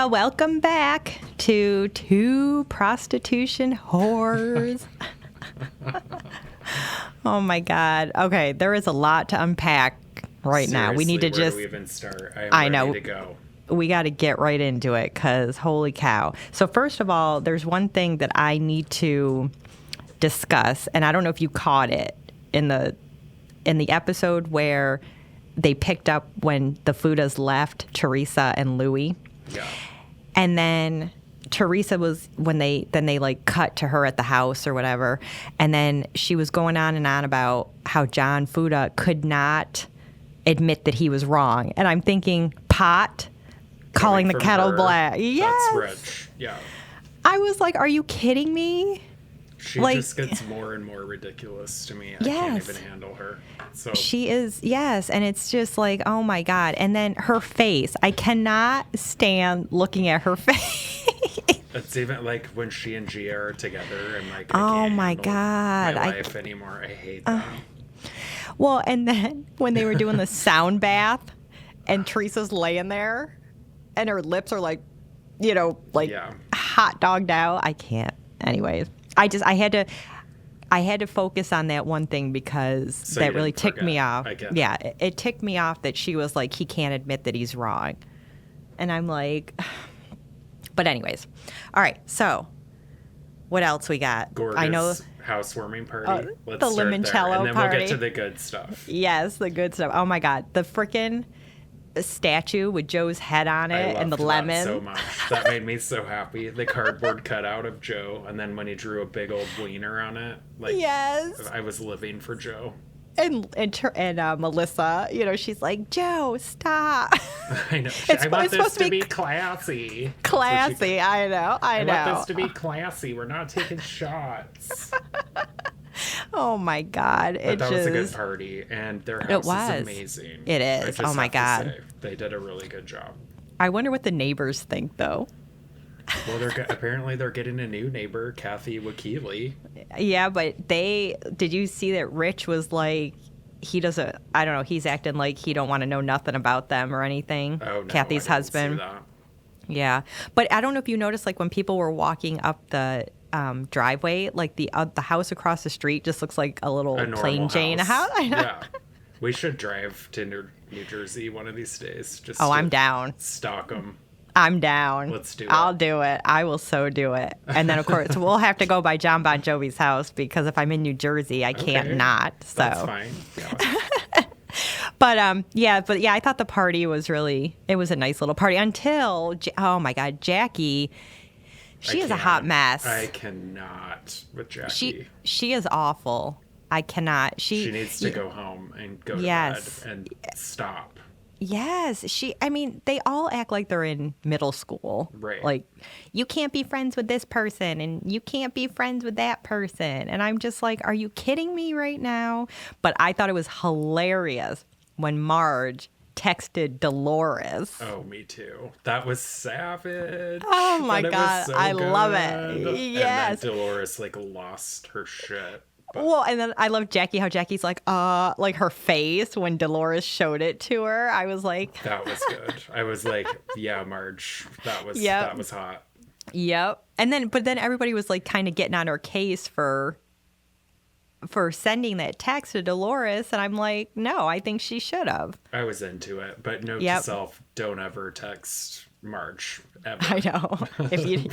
Welcome back to Two Prostitution Whores. Oh my God. Okay, there is a lot to unpack right now. We need to where do we even start? I know. Ready to go. We got to get right into it because holy cow. So first of all, there's one thing that I need to discuss, and I don't know if you caught it in the episode where they picked up when the Fudas left Teresa and Louie. Yeah. And then Teresa was when they like cut to her at the house or whatever, and then she was going on and on about how John Fuda could not admit that he was wrong. And I'm thinking pot calling the kettle black. Yes. That's rich. Yeah. I was like, are you kidding me? She just gets more and more ridiculous to me. I can't even handle her. So she is, yes. And it's just like, oh my God. And then her face. I cannot stand looking at her face. It's even like when she and Gia are together and like, oh I can't my handle God. my life anymore. I hate them. Well, and then when they were doing the sound bath and Teresa's laying there and her lips are like, hot dogged out. I can't. Anyways, I had to focus on that one thing because that really ticked me off. Yeah, it ticked me off that she was like, he can't admit that he's wrong. And I'm like, but anyways. All right, so what else we got? Gorgeous I know housewarming party. Let's the start limoncello there, and then party. we'll get to the good stuff. Yes, the good stuff. Oh my God, the freaking statue with Joe's head on it and the lemon. So much. That made me so happy. The cardboard cutout of Joe, and then when he drew a big old wiener on it, like yes, I was living for Joe. And Melissa, she's like, Joe, stop. I know. I want this to be classy. Classy, I know. I want this to be classy. We're not taking shots. Oh my God. But that was a good party, and their house is amazing. It is. Oh my God. They did a really good job. I wonder what the neighbors think, though. Well, apparently they're getting a new neighbor, Kathy Wakili. Yeah, but did you see that Rich was like, he doesn't, I don't know, he's acting like he don't want to know nothing about them or anything. Oh, no, Kathy's husband. See that. Yeah. But I don't know if you noticed, like when people were walking up the driveway, like the house across the street just looks like a little plain Jane house. I know. Yeah. We should drive to New Jersey one of these days. I'm down. Stalk them. I'm down. Let's do it. I'll do it. I will so do it. And then, of course, we'll have to go by John Bon Jovi's house because if I'm in New Jersey, I can't not. So that's fine. Yeah. But I thought the party was it was a nice little party until, oh my God, Jackie, she is a hot mess. I cannot with Jackie. She is awful. I cannot. She needs to go home and go to bed and stop. Yes, they all act like they're in middle school. Right. Like, you can't be friends with this person and you can't be friends with that person. And I'm just like, are you kidding me right now? But I thought it was hilarious when Marge texted Dolores. Oh, me too. That was savage. Oh my God, I love it. Yes. And then Dolores lost her shit. Well, and then I love Jackie, how Jackie's like her face when Dolores showed it to her. I was like, that was good. I was like, yeah, Marge, that was hot. Yep. But then everybody was like kind of getting on her case for sending that text to Dolores, and I'm like, no, I think she should have. I was into it, but note to self, don't ever text Marge ever. I know.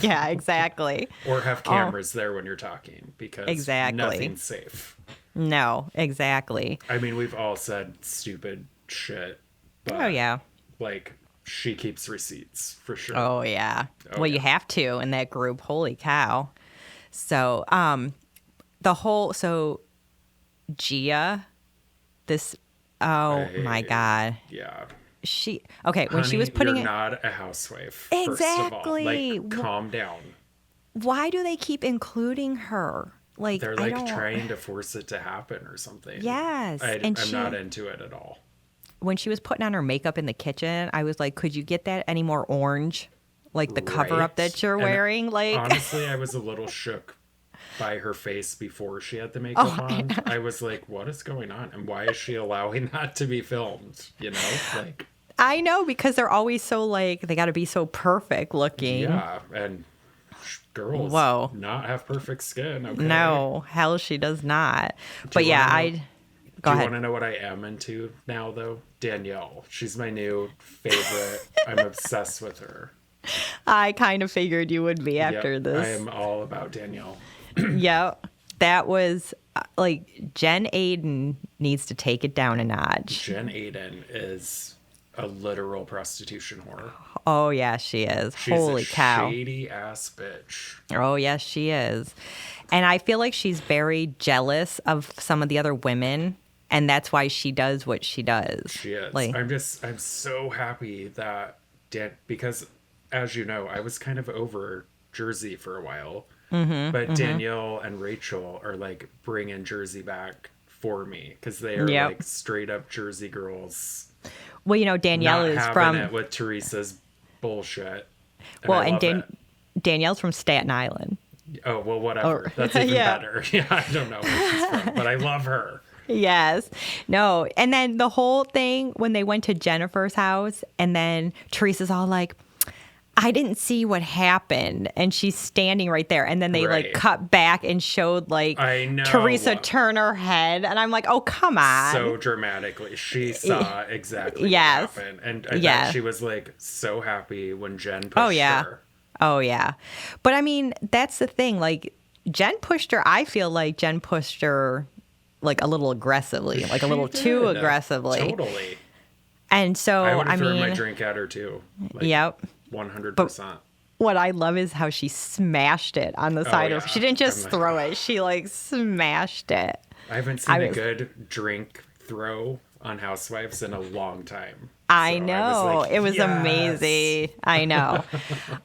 Yeah, exactly. Or have cameras there when you're talking because nothing's safe. No, exactly. I mean, we've all said stupid shit, but she keeps receipts for sure. Oh yeah. You have to in that group. Holy cow. So, Gia, my God. Yeah. When she was putting you're not a housewife. Exactly. First of all. Calm down. Why do they keep including her? They're trying to force it to happen or something. Yes. I'm not into it at all. When she was putting on her makeup in the kitchen, I was like, could you get that any more orange? Like the cover up that you're wearing? Honestly, I was a little shook by her face before she had the makeup on. I was like, what is going on? And why is she allowing that to be filmed? I know, because they're always so like, they got to be so perfect looking. Yeah, and girls not have perfect skin. Okay? No, hell, she does not. But yeah, Do you want to know what I am into now, though? Danielle. She's my new favorite. I'm obsessed with her. I kind of figured you would be after this. I am all about Danielle. Yep. That was like, Jen Aiden needs to take it down a notch. Jen Aiden is a literal prostitution whore. Oh, yeah, she is. She's Holy cow. Shady ass bitch. Oh, yes, she is. And I feel like she's very jealous of some of the other women. And that's why she does what she does. She is. Like, I'm so happy that because, as you know, I was kind of over Jersey for a while. But Danielle and Rachel are like bringing Jersey back for me, because they are like straight up Jersey girls. Well, you know, Danielle is from it with Teresa's bullshit. Danielle's from Staten Island. Oh, well, whatever. That's even better. Yeah, I don't know where she's from, but I love her. Yes. No. And then the whole thing when they went to Jennifer's house, and then Teresa's all like, I didn't see what happened. And she's standing right there. And then they like cut back and showed like Teresa turn her head. And I'm like, oh, come on. So dramatically. She saw exactly what happened. And I bet she was like so happy when Jen pushed her. Oh, yeah. But I mean, that's the thing. Like, Jen pushed her. I feel like Jen pushed her like a little aggressively, like a little too aggressively. Totally. And so, I would have thrown my drink at her too. Like, 100%. But what I love is how she smashed it on the side of her. She didn't just throw it. She like smashed it. I haven't seen a good drink throw on Housewives in a long time. I know. Like, it was amazing. I know.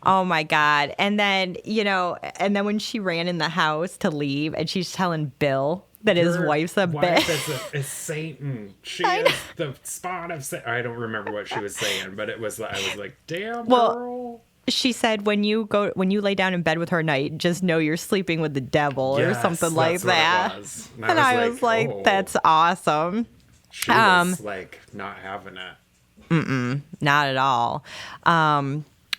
Oh my God. And then, you know, when she ran in the house to leave, and she's telling Bill that his wife's a bitch. Is Satan. She is the spawn of Satan. I don't remember what she was saying, but I was like, damn, girl. She said, when you lay down in bed with her at night, just know you're sleeping with the devil or something like that. And I was like, oh, that's awesome. She was like not having it. Not at all.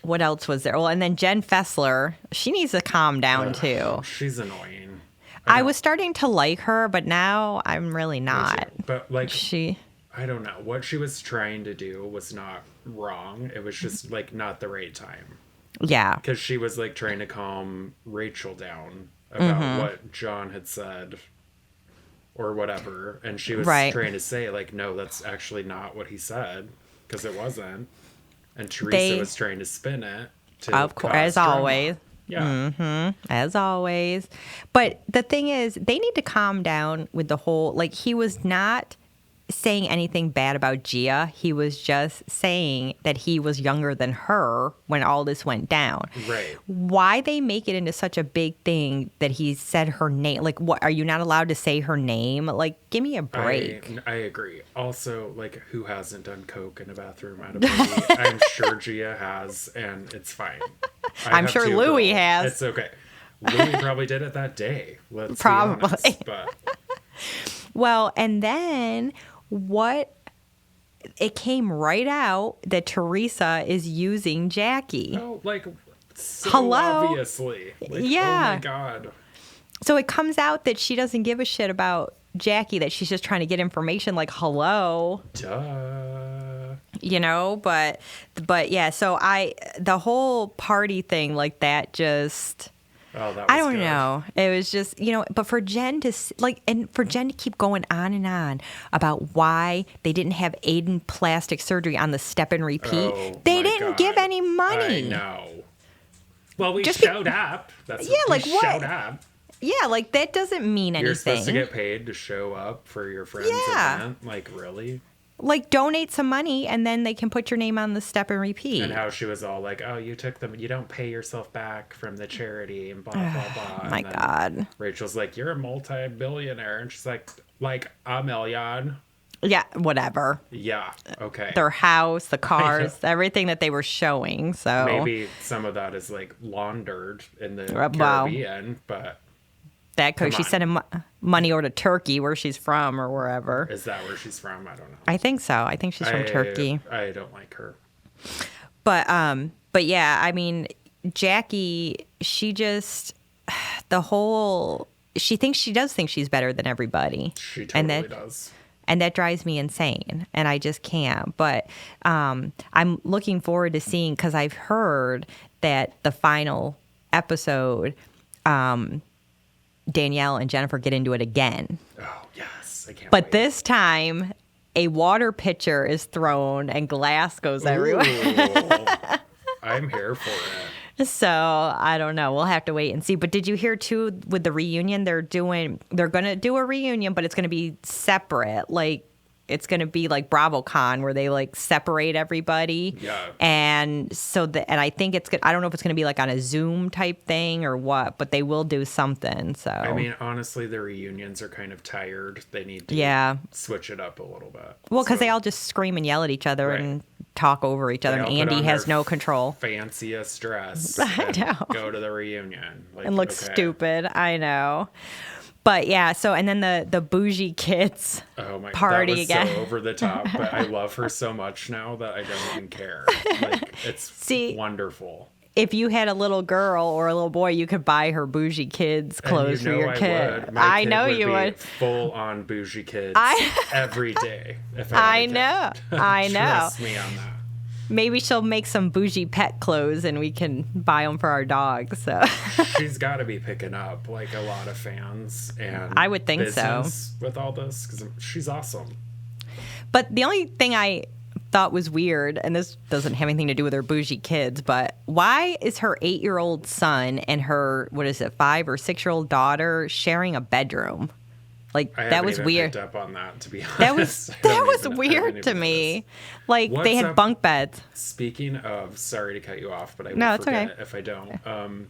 What else was there? Well, and then Jen Fessler, she needs to calm down too. She's annoying. I was starting to like her, but now I'm really not. But like, I don't know. What she was trying to do was not wrong. It was just like not the right time. Yeah. Because she was like trying to calm Rachel down about what John had said or whatever. And she was trying to say like, no, that's actually not what he said, because it wasn't. And Teresa was trying to spin it. Of course, as always. Yeah. As always. But the thing is, they need to calm down with the whole, like, he was not saying anything bad about Gia. He was just saying that he was younger than her when all this went down. Right. Why they make it into such a big thing that he said her name? Like, what, are you not allowed to say her name? Like, give me a break. I agree. Also, like, who hasn't done coke in a bathroom at a movie? I'm sure Gia has, and it's fine. I'm sure Louis has. It's okay. Louis probably did it that day. Let's be honest, but. Well, and then it came right out that Teresa is using Jackie. Oh, like, so obviously. Like, yeah. Oh my God. So it comes out that she doesn't give a shit about Jackie, that she's just trying to get information, like, hello. Duh. You know, but yeah, so the whole party thing, like, that just... Oh, that was I don't know. It was just, you know, but for Jen to, like, and for Jen to keep going on and on about why they didn't have Aiden plastic surgery on the step and repeat. They didn't give any money. I know. Well, we showed up. That's like what? Showed up. Yeah, like, that doesn't mean anything. You're supposed to get paid to show up for your friend's event? Like, really? Like, donate some money, and then they can put your name on the step and repeat. And how she was all like, oh, you took them, you don't pay yourself back from the charity, and blah, blah, blah. My God. Rachel's like, you're a multi-billionaire. And she's like a million. Yeah, whatever. Yeah, okay. Their house, the cars, everything that they were showing, so. Maybe some of that is, like, laundered in the Caribbean, but. that because she's sending money over to Turkey, where she's from, or wherever. Is that where she's from? I don't know. I think so. I think she's from Turkey. I don't like her. But yeah, I mean, Jackie, she just she does think she's better than everybody. She totally does. And that drives me insane, and I just can't. But I'm looking forward to seeing, because I've heard that the final episode, Danielle and Jennifer get into it again. Oh, yes. I can't But wait. this time, a water pitcher is thrown and glass goes everywhere. I'm here for it. So I don't know. We'll have to wait and see. But did you hear too with the reunion? They're going to do a reunion, but it's going to be separate. Like it's going to be like BravoCon, where they like separate everybody. Yeah. And so and I think I don't know if it's going to be like on a Zoom type thing or what, but they will do something. So I mean, honestly, the reunions are kind of tired. They need to switch it up a little bit. Well, because they all just scream and yell at each other and talk over each other, and Andy has no control. Fanciest dress. I know. Go to the reunion And look stupid. I know. But yeah, so and then the bougie kids party that was again. So over the top, but I love her so much now that I don't even care. Like it's wonderful. If you had a little girl or a little boy, you could buy her bougie kids clothes for your kid. I know you would. Full on bougie kids every day. I know. Trust me on that. Maybe she'll make some bougie pet clothes and we can buy them for our dogs. So she's got to be picking up like a lot of fans and I would think so with all this because she's awesome. But the only thing I thought was weird, and this doesn't have anything to do with her bougie kids, but why is her 8-year-old son and her 5 or 6-year-old daughter sharing a bedroom? Like that was weird. Picked up on that, to be honest. That was weird to me. Like they had bunk beds. Speaking of, sorry to cut you off, but I will forget if I don't.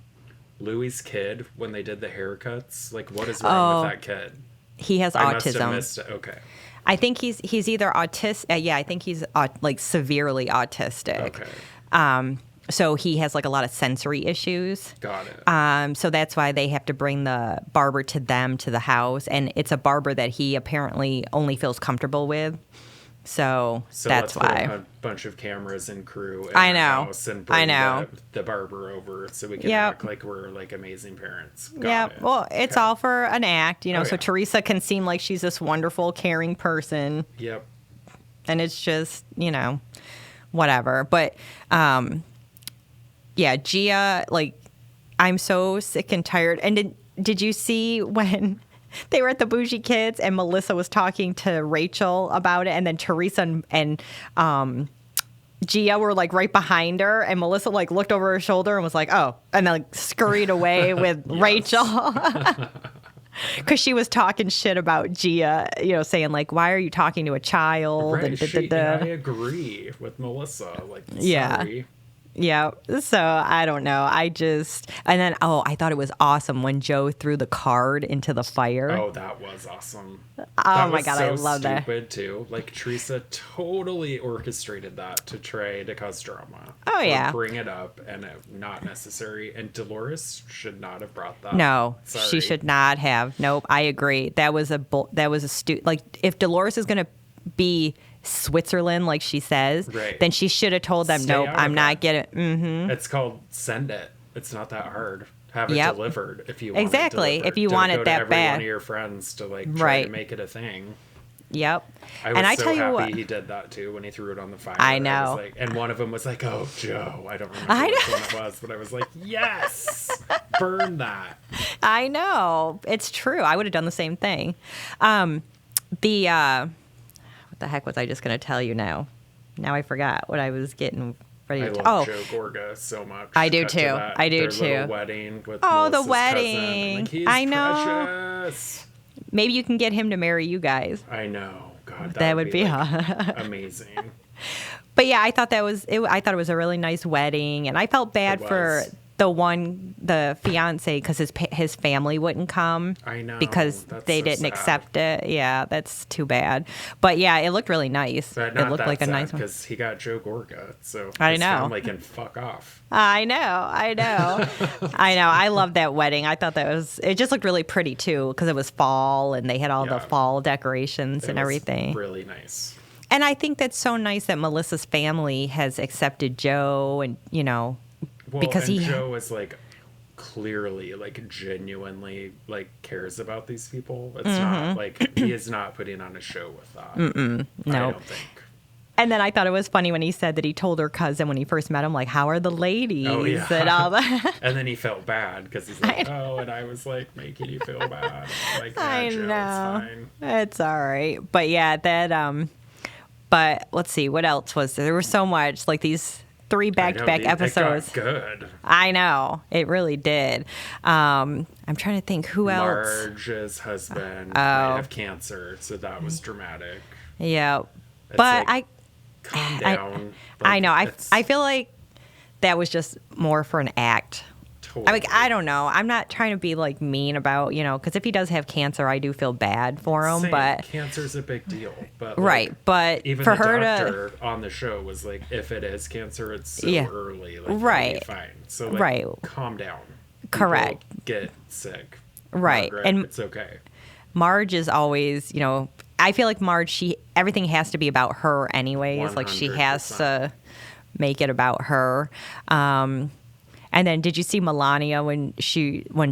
Louis' kid, when they did the haircuts, like what is wrong with that kid? He has autism. I must have missed it. Okay. I think he's either autistic. Yeah, I think he's like severely autistic. Okay. So he has like a lot of sensory issues. Got it. So that's why they have to bring the barber to the house, and it's a barber that he apparently only feels comfortable with. So that's why. Put a bunch of cameras and crew in the house and bring the barber over so we can act like we're like amazing parents. Got it. Well, it's all for an act, so Teresa can seem like she's this wonderful, caring person. Yep. And it's just, whatever. But, yeah, Gia, like, I'm so sick and tired. And did you see when they were at the Bougie Kids and Melissa was talking to Rachel about it, and then Teresa and Gia were like right behind her, and Melissa like looked over her shoulder and was like, oh, and then like scurried away with Rachel. Because she was talking shit about Gia, saying like, why are you talking to a child? Right. And I agree with Melissa. Like, sorry. Yeah. So I don't know. And then, I thought it was awesome when Joe threw the card into the fire. Oh, that was awesome. Oh my God, I love that. Stupid too. Like Teresa totally orchestrated that to try to cause drama. Oh yeah. Bring it up and not necessary. And Dolores should not have brought that. No, Sorry. She should not have. Nope. I agree. That was like if Dolores is going to be Switzerland, like she says, then she should have told them, nope, I'm not getting it. Mm-hmm. It's called send it. It's not that hard. Have it delivered if you want exactly. It if you want it that bad. One of your friends to like try to make it a thing. Yep. I tell you what, he did that too when he threw it on the fire. I know. And one of them was like, "Oh, Joe." I don't remember which one it was, but I was like, "Yes, burn that." I know. It's true. I would have done the same thing. What the heck was I just going to tell you now? Now I forgot what I was getting ready to love Joe Gorga so much. I do too. I do too. Their wedding with Melissa's the wedding. Cousin. Like, he's I know. Precious. Maybe you can get him to marry you guys. I know. God, that would be amazing. But yeah, I thought it was a really nice wedding, and I felt bad for the fiance, because his family wouldn't come. I know. Because they didn't accept it. Yeah, that's too bad. But yeah, it looked really nice. But it looked like a nice one. Because he got Joe Gorga, so his family can fuck off. I know. I know. I love that wedding. I thought it just looked really pretty too, because it was fall and they had all the fall decorations and everything. Really nice. And I think that's so nice that Melissa's family has accepted Joe, and because Joe is like clearly like genuinely like cares about these people. It's not like he is not putting on a show with that. No, I don't think. And then I thought it was funny when he said that he told her cousin when he first met him, like, how are the ladies? Oh, yeah. And all that. And then he felt bad because he's like, and I was like making you feel bad. Like, I Joe, know. it's fine. It's all right. But yeah, but let's see, what else was there? There was so much, like these 3 back-to-back episodes. It got good. I know. It really did. I'm trying to think who else. Marge's husband might have cancer, so that was dramatic. Yeah. It's but like, calm down. I know. I feel like that was just more for an act. Totally. I mean, I don't know. I'm not trying to be like mean about, because if he does have cancer, I do feel bad for him. Same. But cancer's a big deal. But right. But even for the her doctor on the show was like, if it is cancer, it's so early. Like, right. It'll be fine. So like, calm down. Correct. People get sick. Right. Margaret, and it's okay. Marge is always, I feel like Marge, everything has to be about her anyways. 100%. Like she has to make it about her. And then did you see Melania when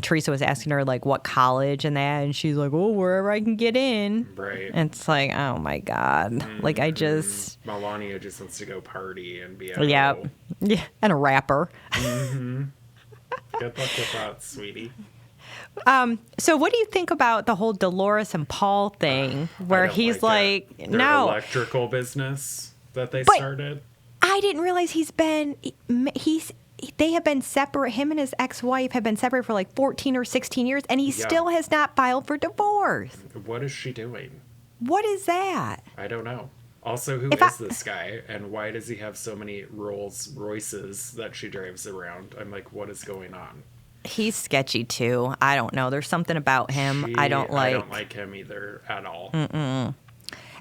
Teresa was asking her like what college and that, and she's like, oh, wherever I can get in. Right. And it's like, oh my God. Like Melania just wants to go party and be yeah, and a rapper. Good luck with that, sweetie. So what do you think about the whole Dolores and Paul thing where he's like their no electrical business that they started? I didn't realize they have been separate. Him and his ex-wife have been separate for like 14 or 16 years, and he still has not filed for divorce. What is she doing? What is that? I don't know. Also, who is this guy, and why does he have so many Rolls Royces that she drives around? I'm like, what is going on? He's sketchy too. I don't know. There's something about him I don't like him either at all. Mm-mm.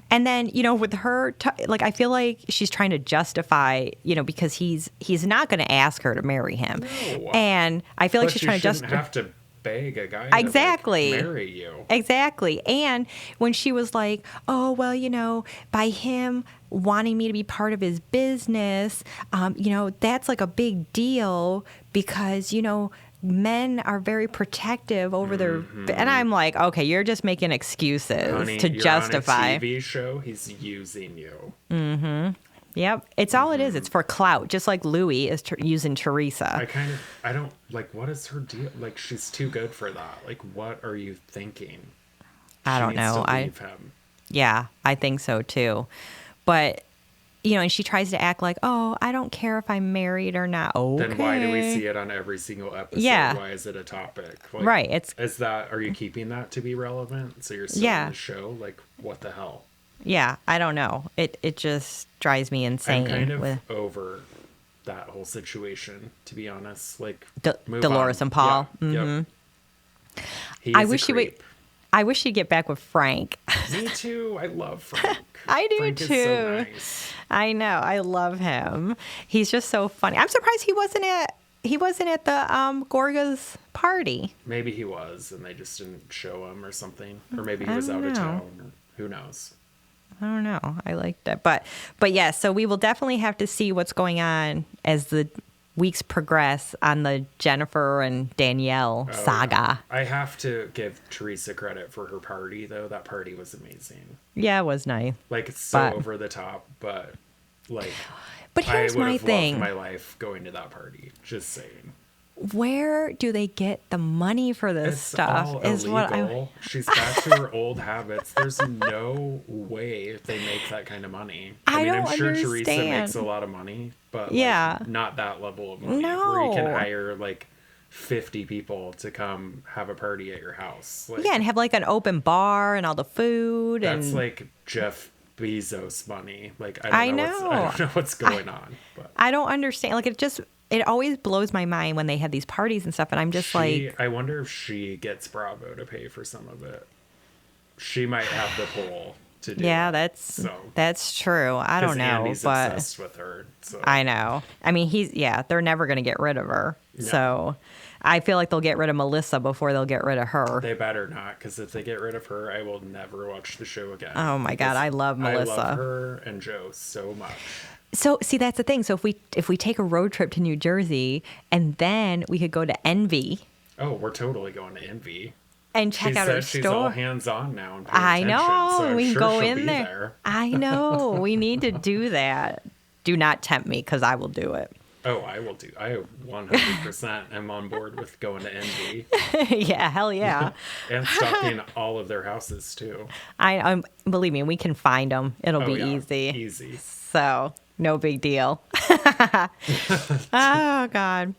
And then, with her, I feel like she's trying to justify, because he's not going to ask her to marry him. No. And I feel like she's trying to justify. Have to beg a guy exactly. to marry you. Exactly. And when she was like, oh, well, by him wanting me to be part of his business, that's like a big deal because, men are very protective over their, and I'm like, okay, you're just making excuses to justify. On a TV show, he's using you. Yep, it's all it is. It's for clout, just like Louis is using Teresa. I don't like. What is her deal? Like, she's too good for that. Like, what are you thinking? I don't know. Leave him. Yeah, I think so too, but. And she tries to act like, oh, I don't care if I'm married or not. Okay. Then why do we see it on every single episode? Yeah. Why is it a topic? Right. Are you keeping that to be relevant? So you're still on the show? Like, what the hell? Yeah, I don't know. It just drives me insane. I'm kind of over that whole situation, to be honest. Like, Dolores and Paul. Yeah, mm-hmm. Yep. I wish she'd get back with Frank. Me too. I love Frank. I do Frank too. Is so nice. I know. I love him. He's just so funny. I'm surprised he wasn't at the Gorga's party. Maybe he was, and they just didn't show him or something, or maybe he was out of town. Or who knows? I don't know. I liked it, but yeah. So we will definitely have to see what's going on as the weeks progress on the Jennifer and Danielle saga. I have to give Teresa credit for her party, though. That party was amazing. Yeah, it was nice. Like, it's so over the top, but like, but here's my thing. I would have loved my life going to that party. Just saying. Where do they get the money for this stuff? All illegal. She's back to her old habits. There's no way they make that kind of money. I mean, I'm sure Teresa makes a lot of money, but not that level of money. No. Where you can hire like 50 people to come have a party at your house. Like, and have like an open bar and all the food. That's like Jeff Bezos money. Like, I don't know what's going on. But I don't understand. Like, it always blows my mind when they have these parties and stuff, and I'm just like, I wonder if she gets Bravo to pay for some of it. She might have the pull to do. Yeah, it, that's true. I don't know, Andy's but obsessed with her. So. I know. I mean, they're never going to get rid of her. No. So I feel like they'll get rid of Melissa before they'll get rid of her. They better not, because if they get rid of her, I will never watch the show again. Oh my God, I love Melissa. I love her and Joe so much. So, see, that's the thing. So if we take a road trip to New Jersey, and then we could go to Envy. Oh, we're totally going to Envy. And check out her store. She's all hands-on now. I know. So we can sure go in there. I know. We need to do that. Do not tempt me, because I will do it. Oh, I will do. I 100% am on board with going to Envy. Yeah, hell yeah. And stalking all of their houses, too. Believe me, we can find them. It'll be easy. Easy. So, no big deal. Oh, God.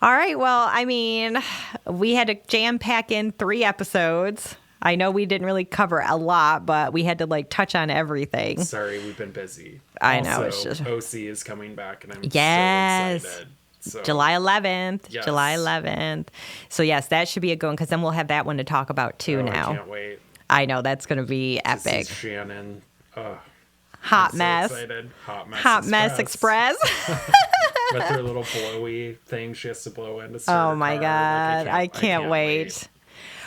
All right. Well, I mean, we had to jam pack in 3 episodes. I know we didn't really cover a lot, but we had to touch on everything. Sorry, we've been busy. I know. It's just OC is coming back, and I'm so excited. So. July 11th. Yes. July 11th. So, yes, that should be a good one, because then we'll have that one to talk about, too, now. I can't wait. I know. That's going to be epic. Shannon. Hot I'm mess. So excited. Hot Mess Express. With her little blowy thing she has to blow into. Oh, my God. I can't wait.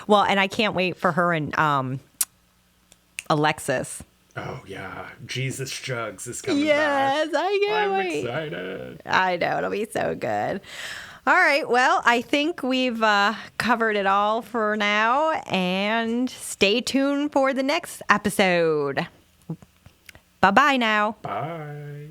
Well, and I can't wait for her and Alexis. Oh, yeah. Jesus Jugs is coming back. Yes, I can't wait. I'm excited. I know. It'll be so good. All right. Well, I think we've covered it all for now. And stay tuned for the next episode. Bye-bye now. Bye.